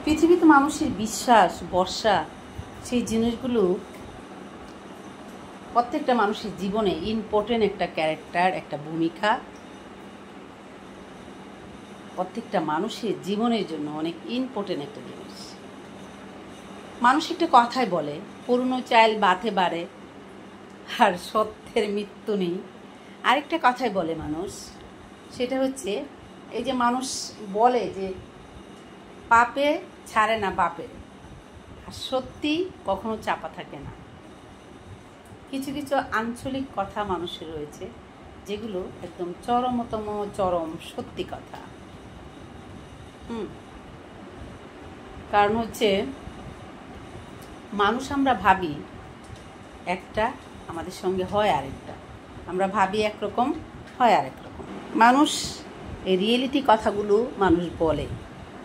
পৃথিবীতে মানুষের বিশ্বাস ভরসা সেই জিনিসগুলো প্রত্যেকটা মানুষের জীবনে ইম্পর্টেন্ট একটা ক্যারেক্টার, একটা ভূমিকা। প্রত্যেকটা মানুষের জীবনের জন্য অনেক ইম্পর্টেন্ট একটা জিনিস। মানুষ একটা কথাই বলে, পুরনো চাল বাতে বাড়ে আর সত্যের মৃত্যু নেই। আরেকটা কথাই বলে মানুষ, সেটা হচ্ছে এই যে মানুষ বলে যে পাপে ছাড়ে না বাপের, আর সত্যি কখনো চাপা থাকে না। কিছু কিছু আঞ্চলিক কথা মানুষের রয়েছে যেগুলো একদম চরমতম চরম সত্যি কথা। কারণ হচ্ছে মানুষ আমরা ভাবি একটা, আমাদের সঙ্গে হয় আরেকটা। আমরা ভাবি একরকম, হয় আরেক রকম। মানুষ এই রিয়েলিটি কথাগুলো মানুষ বলে,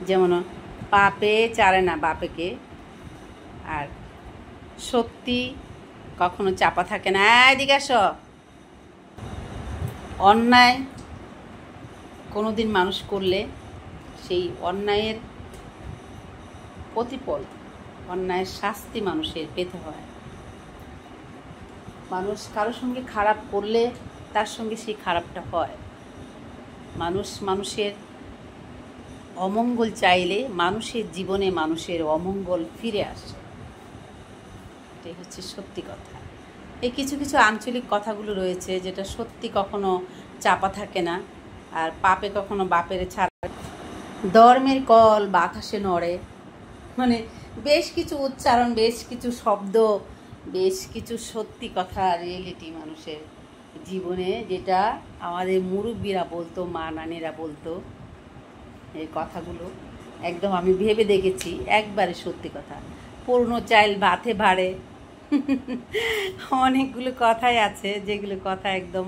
যেমন পাপে চারে না বাপেকে, আর সত্যি কখনো চাপা থাকে না। এদিকে আসো। অন্যায় কোনোদিন মানুষ করলে সেই অন্যায়ের প্রতিফল, অন্যায়ের শাস্তি মানুষের পেতে হয়। মানুষ কারোর সঙ্গে খারাপ করলে তার সঙ্গে সেই খারাপটা হয়। মানুষ মানুষের অমঙ্গল চাইলে মানুষের জীবনে মানুষের অমঙ্গল ফিরে আসে। এটাই হচ্ছে সত্যি কথা। এই কিছু কিছু আঞ্চলিক কথাগুলো রয়েছে যেটা সত্যি কখনো চাপা থাকে না, আর পাপে কখনো বাপের ছাড়া। ধর্মের কল বাতাসে নড়ে, মানে বেশ কিছু উচ্চারণ, বেশ কিছু শব্দ, বেশ কিছু সত্যি কথা রিয়েলিটি মানুষের জীবনে, যেটা আমাদের মুরব্বীরা বলতো, মা নানিরা বলতো। এই কথাগুলো একদম আমি ভেবে দেখেছি, একবারে সত্যি কথা। পুরনো চাইল ভাতে বাড়ে, অনেকগুলো কথাই আছে যেগুলো কথা একদম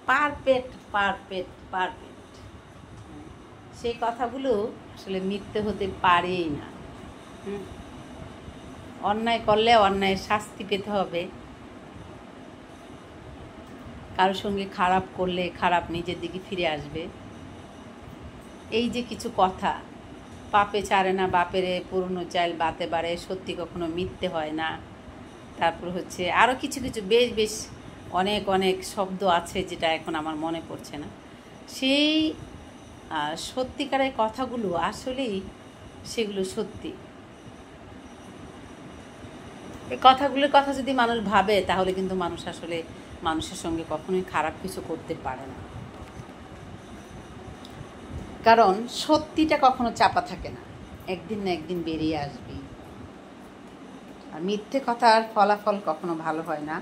পারফেক্ট পারফেক্ট পারফেক্ট। সেই কথাগুলো আসলে মিথ্যে হতে পারেই না। অন্যায় করলে অন্যায়ের শাস্তি পেতে হবে, কারোর সঙ্গে খারাপ করলে খারাপ নিজের দিকে ফিরে আসবে। এই যে কিছু কথা, পাপে ছাড়ে না বাপেরে, পুরনো চাইল বাতে বাড়ে, সত্যি কখনো মিথ্যে হয় না। তারপর হচ্ছে আরও কিছু কিছু বেশ বেশ অনেক অনেক শব্দ আছে যেটা এখন আমার মনে পড়ছে না। সেই সত্যিকারের কথাগুলো আসলেই সেগুলো সত্যি। এই কথাগুলোর কথা যদি মানুষ ভাবে তাহলে কিন্তু মানুষ আসলে মানুষের সঙ্গে কখনোই খারাপ কিছু করতে পারে না। কারণ সত্যিটা কখনো চাপা থাকে না, একদিন না একদিন বেরিয়ে আসবে। আর মিথ্যে কথার ফলাফল কখনো ভালো হয় না,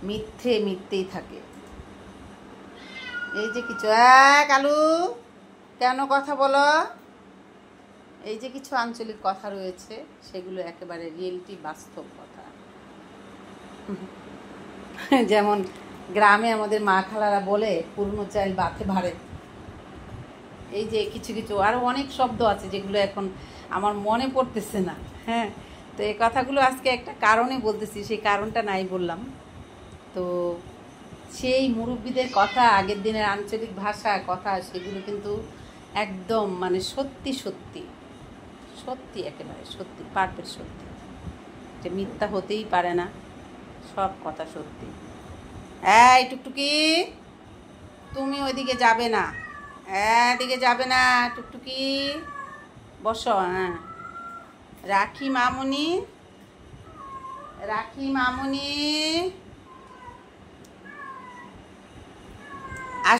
মিথ্যে মিথ্যেই থাকে। এই যে কিছু কালু কেন কথা বলো, এই যে কিছু আঞ্চলিক কথা রয়েছে সেগুলো একেবারে রিয়েলিটি, বাস্তব কথা। যেমন গ্রামে আমাদের মা খালারা বলে পুরনো চাইল বাতে বাড়ে। এই যে কিছু কিছু আরও অনেক শব্দ আছে যেগুলো এখন আমার মনে পড়তেছে না। হ্যাঁ, তো এই কথাগুলো আজকে একটা কারণে বলতেছি, সেই কারণটা নাই বললাম। তো সেই মুরব্বীদের কথা, আগের দিনের আঞ্চলিক ভাষা কথা, সেগুলো কিন্তু একদম মানে সত্যি সত্যি সত্যি, একেবারে সত্যি, পারফেক্ট সত্যি। যে মিথ্যা হতেই পারে না, সব কথা সত্যি। এই টুকটুকি, তুমি ওইদিকে যাবে না, এদিকে যাবে না। টুকটুকি বসো। হ্যাঁ, রাখি মামুনি, রাখি মামুনি।